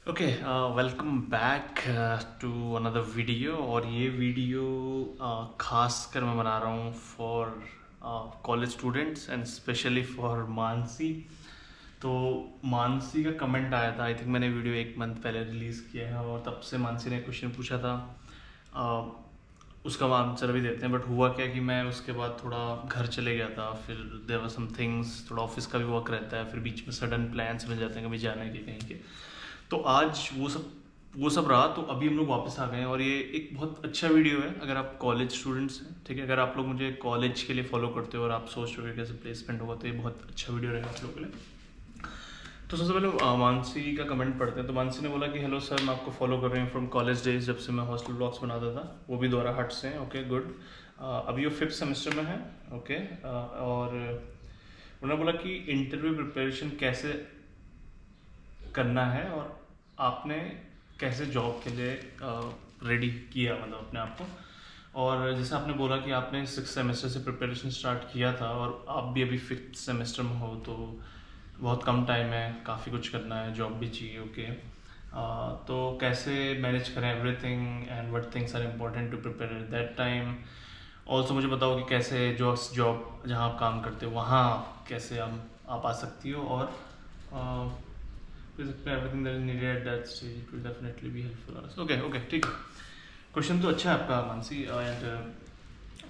Okay, welcome back to another video. और ये video खास कर मैं बना रहा हूँ for college students and specially for Mansi. तो मानसी का कमेंट आया था, आई थिंक मैंने वीडियो 1 मंथ पहले रिलीज़ किया है और तब से मानसी ने क्वेश्चन पूछा था। उसका आंसर भी देते हैं, बट हुआ क्या कि मैं उसके बाद थोड़ा घर चले गया था, फिर देयर वर सम थिंग्स, थोड़ा ऑफिस का भी वर्क रहता है, फिर बीच में सडन प्लान्स बन जाते हैं कभी जाने के कहीं के। तो आज वो सब रहा, तो अभी हम लोग वापस आ गए हैं और ये एक बहुत अच्छा वीडियो है अगर आप कॉलेज स्टूडेंट्स हैं। ठीक है, अगर आप लोग मुझे कॉलेज के लिए फॉलो करते हो और आप सोच रहे हो कैसे प्लेसमेंट होगा, तो ये बहुत अच्छा वीडियो रहेगा आप लोगों के लिए। तो सबसे पहले मानसी का कमेंट पढ़ते हैं। तो मानसी ने बोला कि हेलो सर, मैं आपको फॉलो कर रही हूँ फ्रॉम कॉलेज डेज, जब से मैं हॉस्टल ब्लॉग्स बनाता था, वो भी दोबारा हट से हैं। Okay good. अभी वो 5th सेमेस्टर में है। ओके। और उन्होंने बोला कि इंटरव्यू प्रिपरेशन कैसे करना है और आपने कैसे जॉब के लिए रेडी किया, मतलब अपने आप को। और जैसे आपने बोला कि आपने 6th सेमेस्टर से प्रिपरेशन स्टार्ट किया था और आप भी अभी 5th सेमेस्टर में हो, तो बहुत कम टाइम है, काफ़ी कुछ करना है, जॉब भी चाहिए। ओके। तो कैसे मैनेज करें everything and what things are important to prepare at that time. Also मुझे बताओ कि कैसे जो जॉब जहाँ आप काम करते हो वहाँ कैसे आप आ सकती हो, और everything that is needed at that stage, it will definitely be helpful for us. Okay okay, ठीक है। क्वेश्चन तो अच्छा है आपका मानसी। एंड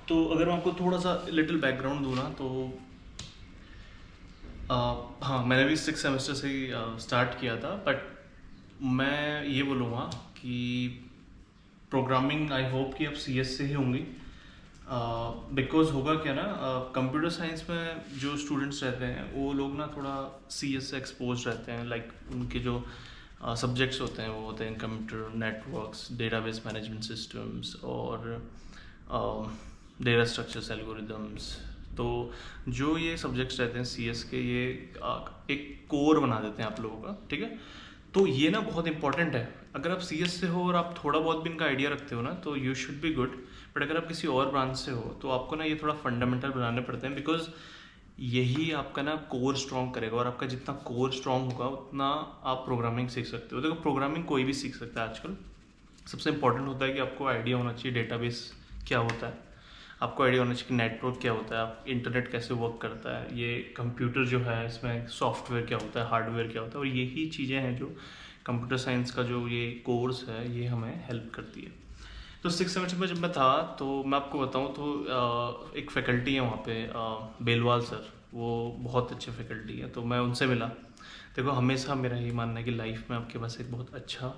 तो अगर मैं आपको थोड़ा सा लिटिल बैकग्राउंड दूँ ना, तो हाँ, मैंने भी 6th सेमेस्टर से ही स्टार्ट किया था, बट मैं ये बोलूँगा कि प्रोग्रामिंग आई होप कि अब CS से ही होंगी। बिकॉज होगा क्या ना, कंप्यूटर साइंस में जो स्टूडेंट्स रहते हैं वो लोग ना थोड़ा CS से एक्सपोज रहते हैं। लाइक उनके जो सब्जेक्ट्स होते हैं वो होते हैं computer networks, database management systems और डेटा स्ट्रक्चर्स, एल्गोरिदम्स। तो जो ये सब्जेक्ट्स रहते हैं CS के, ये एक कोर बना देते हैं आप लोगों का। ठीक है, तो ये ना बहुत इंपॉर्टेंट है। अगर आप CS से हो और आप थोड़ा बहुत भी इनका आइडिया रखते हो ना, तो you should be good. But अगर आप किसी और ब्रांच से हो तो आपको ना ये थोड़ा फंडामेंटल बनाने पड़ते हैं, बिकॉज यही आपका ना कोर स्ट्रॉन्ग करेगा, और आपका जितना कोर स्ट्रॉन्ग होगा उतना आप प्रोग्रामिंग सीख सकते हो। देखो, प्रोग्रामिंग कोई भी सीख सकता है आजकल। सबसे इंपॉर्टेंट होता है कि आपको आइडिया होना चाहिए डेटाबेस क्या होता है, आपको आइडिया होना चाहिए कि नेटवर्क क्या होता है, आप इंटरनेट कैसे वर्क करता है, ये कंप्यूटर जो है इसमें सॉफ्टवेयर क्या होता है, हार्डवेयर क्या होता है। और यही चीज़ें हैं जो कंप्यूटर साइंस का जो ये कोर्स है ये हमें हेल्प करती है। तो 6th सेमेस्टर में जब मैं था, तो मैं आपको बताऊं तो एक फैकल्टी है वहाँ पे, बेलवाल सर, वो बहुत अच्छे फैकल्टी है। तो मैं उनसे मिला। देखो, हमेशा मेरा यही मानना है कि लाइफ में आपके पास एक बहुत अच्छा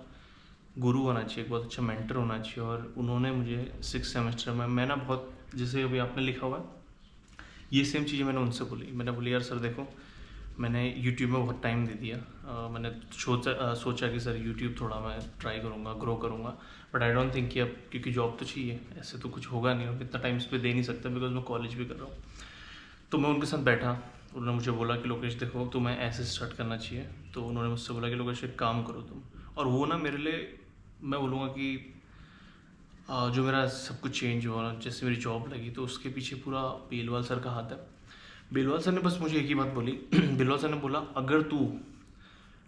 गुरु होना चाहिए, एक बहुत अच्छा मेंटर होना चाहिए। और उन्होंने मुझे 6th सेमेस्टर में, मैं ना बहुत, जैसे अभी आपने लिखा हुआ है, ये सेम चीज़ें मैंने उनसे बोली। मैंने बोली यार सर देखो, मैंने यूट्यूब में बहुत टाइम दे दिया, मैंने सोचा कि सर यूट्यूब थोड़ा मैं ट्राई करूँगा, ग्रो करूँगा, बट आई डोंट थिंक कि अब, क्योंकि जॉब तो चाहिए, ऐसे तो कुछ होगा नहीं, अब इतना टाइम इस पर दे नहीं सकता, बिकॉज मैं कॉलेज भी कर रहा हूँ। तो मैं उनके साथ बैठा, उन्होंने मुझे बोला कि लोकेश देखो, तुम्हें ऐसे स्टार्ट करना चाहिए। तो उन्होंने मुझसे बोला कि लोकेश एक काम करो तुम। और वो ना मेरे लिए, मैं बोलूँगा कि जो मेरा सब कुछ चेंज हुआ, जैसे मेरी जॉब लगी, तो उसके पीछे पूरा बेलवाल सर का हाथ है। बेलवाल सर ने बस मुझे एक ही बात बोली। बेलवाल सर ने बोला, अगर तू,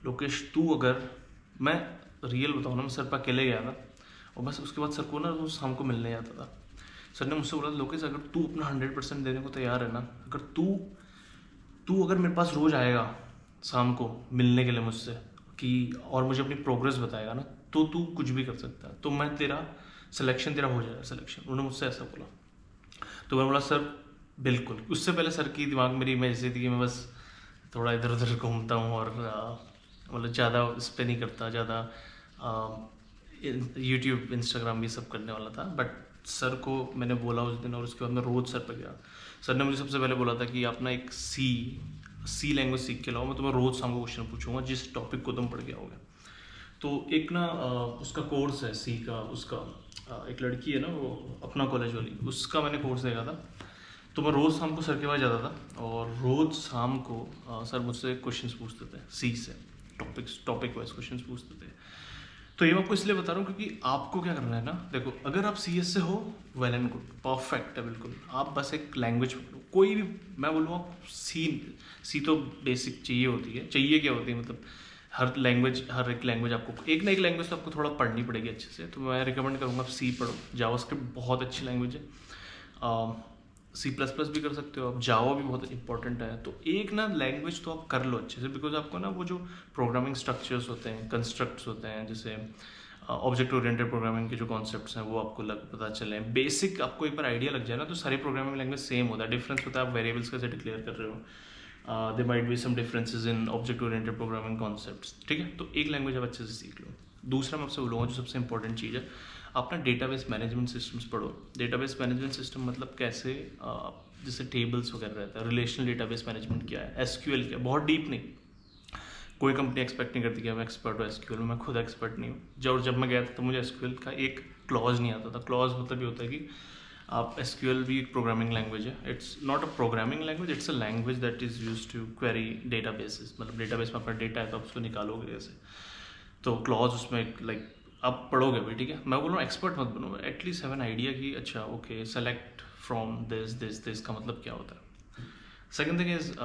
लोकेश तू अगर, मैं रियल बताऊँ ना, मैं सर पर अकेले गया था और बस उसके बाद सर को ना रोज शाम को मिलने जाता था। सर ने मुझसे बोला, लोकेश अगर तू अपना 100% देने को तैयार है ना, अगर तू तू अगर मेरे पास रोज आएगा शाम को मिलने के लिए मुझसे, कि और मुझे अपनी प्रोग्रेस बताएगा ना, तो तू कुछ भी कर सकता है, तो मैं तेरा सिलेक्शन, तेरा हो जाएगा सिलेक्शन। उन्होंने मुझसे ऐसा बोला। तो मैंने बोला सर बिल्कुल। उससे पहले सर की दिमाग मेरी इमेज ऐसी थी कि मैं बस थोड़ा इधर उधर घूमता हूँ और मतलब ज़्यादा इस पर नहीं करता, ज़्यादा यूट्यूब इंस्टाग्राम ये सब करने वाला था। बट सर को मैंने बोला उस दिन, और उसके बाद मैं रोज़ सर पर गया। सर ने मुझे सबसे पहले बोला था कि आप ना एक सी लैंग्वेज सीख के लाओ, मैं तुम्हें रोज़ शाम को क्वेश्चन पूछूंगा जिस टॉपिक को तुम पढ़ के आओगे। तो एक ना उसका कोर्स है सी का, उसका एक लड़की है ना वो अपना कॉलेज वाली, उसका मैंने कोर्स देखा था। तो मैं रोज़ शाम को सर के पास जाता था और रोज़ शाम को सर मुझसे क्वेश्चंस पूछते थे सी से, टॉपिक वाइज क्वेश्चंस पूछते थे। तो ये मैं आपको इसलिए बता रहा हूँ क्योंकि आपको क्या करना है ना, देखो, अगर आप CS से हो, वेल एंड गुड, परफेक्ट है बिल्कुल। आप बस एक लैंग्वेज पकड़ो, कोई भी, मैं बोलूँगा सी तो बेसिक चाहिए होती है। चाहिए क्या होती है मतलब, हर एक लैंग्वेज आपको एक ना एक लैंग्वेज तो आपको थोड़ा पढ़नी पड़ेगी अच्छे से, तो मैं रिकमेंड करूँगा आप सी पढ़ो। जावास्क्रिप्ट बहुत अच्छी लैंग्वेज है, सी प्लस प्लस भी कर सकते हो आप, जावा भी बहुत इंपॉर्टेंट है। तो एक ना लैंग्वेज तो आप कर लो अच्छे से, बिकॉज आपको ना वो जो प्रोग्रामिंग स्ट्रक्चर्स होते हैं, कंस्ट्रक्ट्स होते हैं, जैसे ऑब्जेक्ट ओरिएंटेड प्रोग्रामिंग के जो कॉन्सेप्ट्स हैं वो आपको पता चले, बेसिक आपको एक बार आइडिया लग जाए ना, तो सारी प्रोग्रामिंग लैंग्वेज सेम होता है। डिफरेंस होता है आप वेरिएबल्स कैसे डिक्लेयर कर रहे हो, they might be some differences in object oriented programming concepts, ठीक है। तो एक लैंग्वेज आप अच्छे से सीख लो। दूसरा मैं आपसे बोलूँगा जो सबसे इंपॉर्टेंट चीज़ है, अपना डेटाबेस मैनेजमेंट सिस्टम्स पढ़ो। डेटाबेस मैनेजमेंट सिस्टम मतलब कैसे, जैसे टेबल्स वगैरह रहता है, रिलेशनल डेटाबेस मैनेजमेंट क्या है, एसक्यूएल क्या है, बहुत डीप नहीं। कोई कंपनी एक्सपेक्ट नहीं करती कि मैं एक्सपर्ट हूँ एसक्यूएल में, मैं खुद एक्सपर्ट नहीं हूँ। जब मैं गया था तो मुझे एसक्यूएल का एक क्लॉज नहीं आता था। क्लॉज मतलब ये होता है कि आप एसक्यूएल भी एक प्रोग्रामिंग लैंग्वेज है, it's not a programming language, it's a language that is use to query databases. मतलब डेटाबेस में आपका डेटा है तो आप उसको निकालोगे कैसे, तो क्लॉज उसमें लाइक आप पढ़ोगे भाई, ठीक है। मैं बोल रहा हूँ एक्सपर्ट मत बनो, एटलीस्ट हैव एन आइडिया कि अच्छा okay select from this this this का मतलब क्या होता है। सेकंड थिंग इज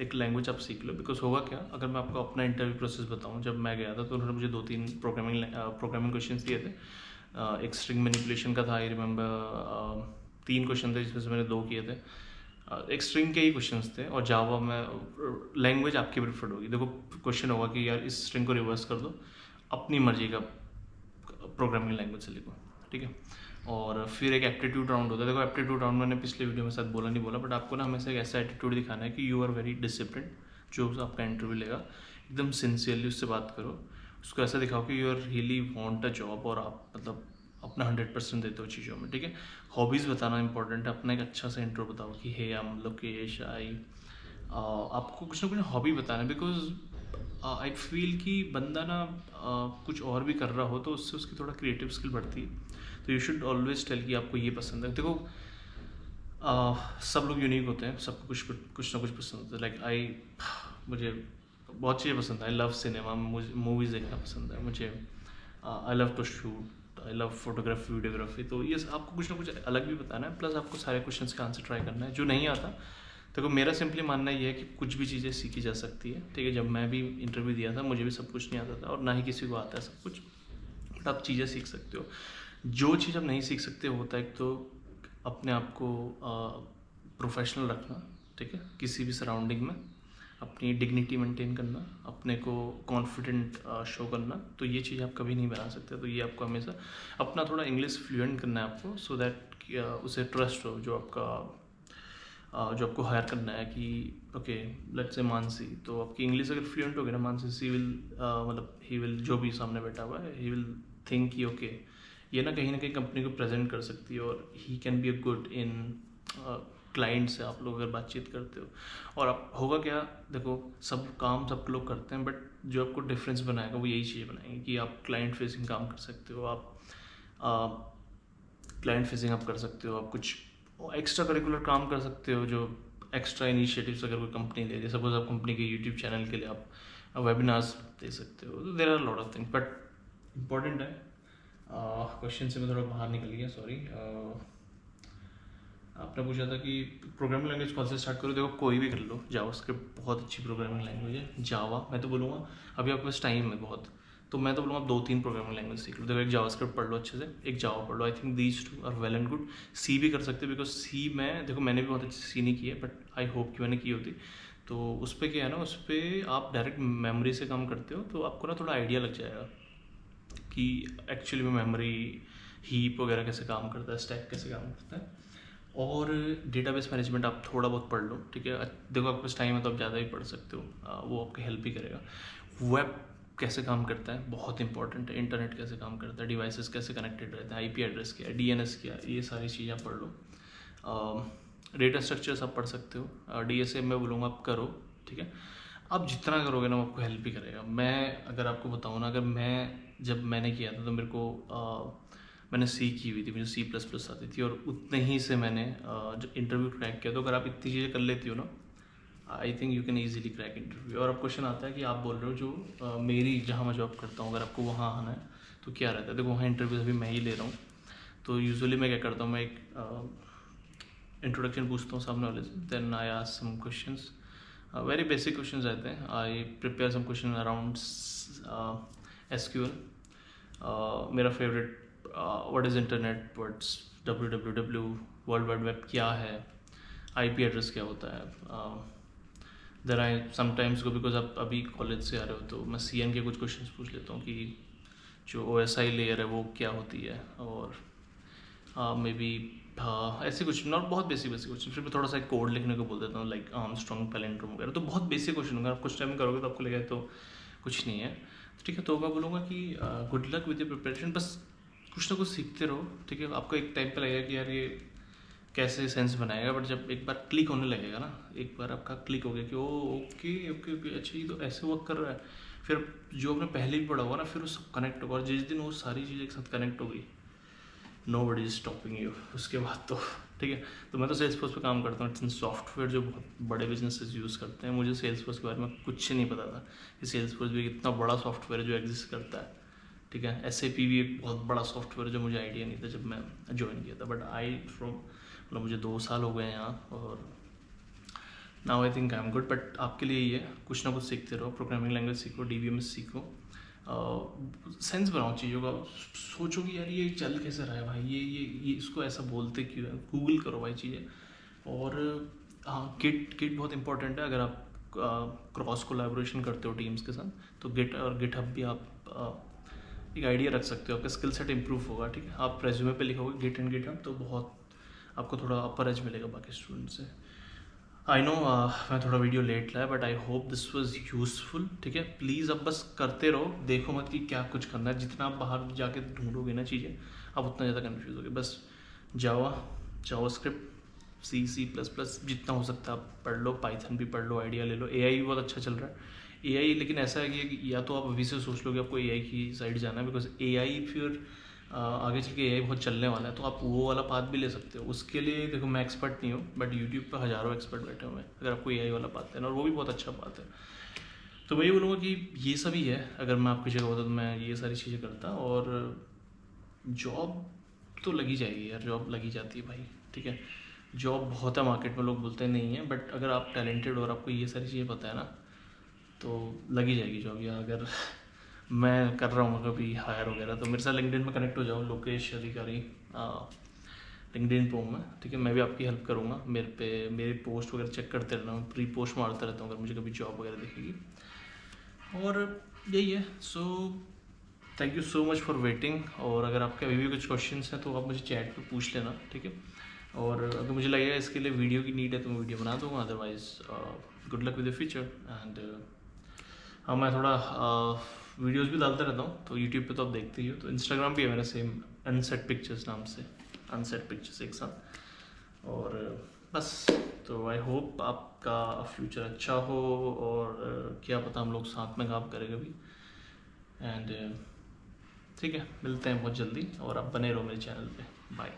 एक लैंग्वेज आप सीख लो, बिकॉज होगा क्या, अगर मैं आपको अपना इंटरव्यू प्रोसेस बताऊँ, जब मैं गया था तो उन्होंने मुझे 2-3 प्रोग्रामिंग क्वेश्चन दिए थे। एक स्ट्रिंग मैनिपुलेशन का था, आई रिमेंबर 3 क्वेश्चन थे जिसमें से मैंने 2 किए थे। एक स्ट्रिंग के ही क्वेश्चंस थे, और जावा में लैंग्वेज आपकी प्रेफर्ड होगी। देखो क्वेश्चन होगा कि यार इस स्ट्रिंग को रिवर्स कर दो, अपनी मर्जी का प्रोग्रामिंग लैंग्वेज से लिखो, ठीक है। और फिर एक एप्टीट्यूड राउंड होता है। देखो एप्टीट्यूड राउंड मैंने पिछले वीडियो में शायद बोला नहीं बोला, बट आपको ना हमेशा एक ऐसा एटीट्यूड दिखाना है कि यू आर वेरी डिसिप्लिन। जो आपका इंटरव्यू लेगा एकदम सिंसियरली उससे बात करो, उसको ऐसा दिखाओ कि you are really want a job, और आप मतलब अपना 100% देते हो चीज़ों में, ठीक है। हॉबीज़ बताना इंपॉर्टेंट है, अपना एक अच्छा सा इंट्रो बताओ कि हे आई एम लोकेश, आपको कुछ ना कुछ हॉबी बताना है, बिकॉज आई फील कि बंदा ना कुछ और भी कर रहा हो तो उससे उसकी थोड़ा क्रिएटिव स्किल बढ़ती है। तो यू शुड ऑलवेज टेल कि आपको ये पसंद है। देखो सब लोग यूनिक होते हैं, सबको कुछ ना कुछ पसंद होता है। लाइक मुझे बहुत चीज़ें पसंद है, आई लव सिनेमा, मुझे मूवीज़ देखना पसंद है, मुझे I love to shoot, I love photography videography. तो ये आपको कुछ ना कुछ अलग भी बताना है, प्लस आपको सारे क्वेश्चन का आंसर ट्राई करना है। जो नहीं आता, देखो मेरा सिंपली मानना ये है कि कुछ भी चीज़ें सीखी जा सकती है, ठीक है। जब मैं भी इंटरव्यू दिया था मुझे भी सब कुछ नहीं आता था, और ना ही किसी को आता है सब कुछ, बट आप चीज़ें सीख सकते हो। जो चीज़ आप नहीं सीख सकते होता है, एक तो अपने आप को प्रोफेशनल रखना, ठीक है, किसी भी सराउंडिंग में अपनी डिग्निटी मेंटेन करना, अपने को कॉन्फिडेंट शो करना। तो ये चीज़ आप कभी नहीं बना सकते। तो ये आपको हमेशा अपना थोड़ा इंग्लिश फ्लुएंट करना है आपको, सो दैट उसे ट्रस्ट हो जो आपको हायर करना है कि ओके लेट्स से मानसी, तो आपकी इंग्लिश अगर फ्लुएंट होगी ना, मानसी सी विल मतलब ही विल, जो भी सामने बैठा हुआ है, ही विल थिंक कि ओके ये ना कहीं कंपनी को प्रेजेंट कर सकती है, और he can be a good in client से आप लोग अगर बातचीत करते हो। और आप होगा क्या, देखो सब काम सब लोग करते हैं, बट जो आपको डिफरेंस बनाएगा वो यही चीज़ बनाएंगे कि आप क्लाइंट फेसिंग काम कर सकते हो, आप क्लाइंट फेसिंग आप कर सकते हो, आप कुछ एक्स्ट्रा करिकुलर काम कर सकते हो, जो एक्स्ट्रा इनिशिएटिव्स अगर कोई कंपनी ले रही है, सपोज आप कंपनी के यूट्यूब चैनल के लिए आप वेबिनार्स दे सकते हो। तो there are lot of things, but important है। क्वेश्चन से मैं थोड़ा बाहर निकल गया, सॉरी। आपने पूछा था कि प्रोग्रामिंग लैंग्वेज कौन से स्टार्ट करो। देखो कोई भी कर लो, जावास्क्रिप्ट बहुत अच्छी प्रोग्रामिंग लैंग्वेज है। जावा मैं तो बोलूँगा अभी आपके पास टाइम है बहुत, तो मैं तो बोलूँगा 2-3 प्रोग्रामिंग लैंग्वेज सीख लो। देखो एक जावास्क्रिप्ट पढ़ लो अच्छे से, एक जावा पढ़ लो, I think these two are well and good. C भी कर सकते हो, बिकॉज सी में देखो मैंने भी बहुत अच्छी सी नहीं की है, बट आई होप कि मैंने की होती। तो उस पर क्या है ना, उस पर आप डायरेक्ट मेमोरी से काम करते हो, तो आपको ना थोड़ा आइडिया लग जाएगा कि एक्चुअली में मेमोरी हीप वगैरह कैसे काम करता है, स्टैक कैसे काम करता है। और डेटाबेस मैनेजमेंट आप थोड़ा बहुत पढ़ लो, ठीक है। देखो आपके पास टाइम है तो आप ज़्यादा ही पढ़ सकते हो, वो आपकी हेल्प ही करेगा। वेब कैसे काम करता है बहुत इंपॉर्टेंट है, इंटरनेट कैसे काम करता है, डिवाइसेस कैसे कनेक्टेड रहते हैं, आईपी एड्रेस क्या है, डीएनएस क्या है, ये सारी चीज़ें आप पढ़ लो। डेटा स्ट्रक्चर्स आप पढ़ सकते हो, डीएसए मैं बोलूँगा आप करो, ठीक है। आप जितना करोगे ना वो आपको हेल्प ही करेगा। मैं अगर आपको बताऊँ ना, अगर जब मैंने किया था तो मेरे को मैंने सी की हुई थी, मुझे सी प्लस प्लस आती थी, और उतने ही से मैंने जब इंटरव्यू क्रैक किया। तो अगर आप इतनी चीज़ें कर लेती हो ना, I think you can easily crack interview. और अब क्वेश्चन आता है कि आप बोल रहे हो जो मेरी जहाँ मैं जॉब करता हूँ, अगर आपको वहाँ आना है तो क्या रहता है। देखो वहाँ इंटरव्यू अभी मैं ही ले रहा हूँ, तो यूजुअली मैं क्या करता हूँ, मैं एक इंट्रोडक्शन पूछता हूँ सामने वाले से, then I ask some questions, very basic question रहते हैं. I prepare some question around SQL. मेरा favourite what is internet, what's www, world wide web क्या है, IP एड्रेस क्या होता है. देर आई समटाइम्स को, बिकॉज आप अभी कॉलेज से आ रहे हो तो मैं CN के कुछ क्वेश्चंस पूछ लेता हूँ कि जो OSI लेयर है वो क्या होती है, और मे बी ऐसे कुछ नॉट बहुत बेसिक क्वेश्चन. फिर मैं थोड़ा सा कोड लिखने को बोल देता हूँ, लाइक आर्मस्ट्रॉन्ग पैलिंड्रोम वगैरह. तो बहुत बेसिक क्वेश्चन होंगे. आप कुछ टाइम करोगे तो आपको लगेगा तो कुछ नहीं है. ठीक है, तो मैं बोलूँगा कि good luck with your preparation. बस कुछ ना कुछ सीखते रहो. ठीक है, आपको एक टाइम पे लगेगा कि यार ये कैसे सेंस बनाएगा, बट जब एक बार क्लिक होने लगेगा ना, एक बार आपका क्लिक हो गया कि ओ ओके ओके ओके अच्छा ये तो ऐसे वर्क कर रहा है, फिर जो आपने पहले भी पढ़ा होगा ना, फिर वो सब कनेक्ट होगा. और जिस दिन वो सारी चीज़ें एक साथ कनेक्ट हो गई, nobody is stopping you उसके बाद तो. ठीक है, तो मैं तो सेल्सफोर्स पे काम करता हूँ. इट्स सॉफ्टवेयर जो बहुत बड़े बिजनेसेस यूज़ करते हैं. मुझे सेल्सफोर्स के बारे में कुछ नहीं पता था कि सेल्सफोर्स भी इतना बड़ा सॉफ्टवेयर है जो एग्जिस्ट करता है. ठीक है, SAP भी एक बहुत बड़ा सॉफ्टवेयर है जो मुझे आइडिया नहीं था जब मैं ज्वाइन किया था. बट मतलब मुझे 2 साल हो गए हैं यहाँ, और now I think I am good. But आपके लिए ये है, कुछ ना कुछ सीखते रहो. प्रोग्रामिंग लैंग्वेज सीखो, DBMS सीखो, सेंस बनाओ चीज़ों का. सोचो कि यार ये चल कैसे रहा है भाई, ये इसको ऐसा बोलते क्यों है. गूगल करो भाई चीज़ें. और हाँ, गिट बहुत इंपॉर्टेंट है. अगर आप क्रॉस कोलैबोरेशन करते हो टीम्स के साथ, तो गिट और गिटहब भी आप एक आइडिया रख सकते हो. आपका स्किल सेट इंप्रूव होगा. ठीक है, आप रेज्यूमे पे लिखोगे गिट एंड गिटहब तो बहुत आपको थोड़ा अपर एज मिलेगा बाकी स्टूडेंट से. आई नो मैं थोड़ा वीडियो लेट लाया, but I hope this was useful. ठीक है, प्लीज़ अब बस करते रहो. देखो मत कि क्या कुछ करना है. जितना आप बाहर जाके ढूंढोगे ना चीज़ें, आप उतना ज़्यादा कन्फ्यूज होगे. बस जावास्क्रिप्ट, C++, जितना हो सकता है आप पढ़ लो. पाइथन भी पढ़ लो, आइडिया ले लो. AI भी बहुत अच्छा चल रहा है. AI लेकिन ऐसा है कि या तो आप अभी से सोच लो कि आपको AI की साइड जाना है, बिकॉज AI फिर आगे चल के AI बहुत चलने वाला है, तो आप वो वाला पाथ भी ले सकते हो. उसके लिए देखो मैं एक्सपर्ट नहीं हूँ, बट यूट्यूब पर हज़ारों एक्सपर्ट बैठे हुए हैं. अगर आपको AI वाला पाथ है, और वो भी बहुत अच्छा पाथ है, तो मैं ये बोलूँगा कि ये सभी है. अगर मैं आपकी जगह होता तो मैं ये सारी चीज़ें करता. और जॉब तो लगी जाएगी यार, जॉब लगी जाती है भाई. ठीक है, जॉब बहुत है मार्केट में, लोग बोलते नहीं है, बट अगर आप टैलेंटेड और आपको ये सारी चीज़ें पता है ना, तो लगी जाएगी जॉब. या अगर मैं कर रहा हूँ कभी हायर वगैरह, तो मेरे साथ लिंक्डइन में कनेक्ट हो जाओ. लोकेश अधिकारी लिंक्डइन पे हूँ मैं. ठीक है, मैं भी आपकी हेल्प करूँगा. मेरी पोस्ट वगैरह चेक करते रहना. मैं प्री पोस्ट मारता रहता हूँ अगर मुझे कभी जॉब वगैरह दिखेगी. और यही है. So thank you so much for waiting. और अगर आपके अभी भी कुछ क्वेश्चंस हैं तो आप मुझे चैट पे पूछ लेना. ठीक है, और अगर मुझे लगेगा इसके लिए वीडियो की नीड है तो मैं वीडियो बना दूँगा. Otherwise good luck with the future. And हाँ, मैं थोड़ा वीडियोस भी डालता रहता हूँ, तो यूट्यूब पे तो आप देखते ही हो. तो इंस्टाग्राम भी है मेरा, सेम अनसेट पिक्चर्स नाम से, अनसेट पिक्चर्स एक साथ. और बस, तो आई होप आपका फ्यूचर अच्छा हो, और क्या पता हम लोग साथ में काम करें कभी. एंड ठीक है, मिलते हैं बहुत जल्दी, और आप बने रहो मेरे चैनल पे. बाय.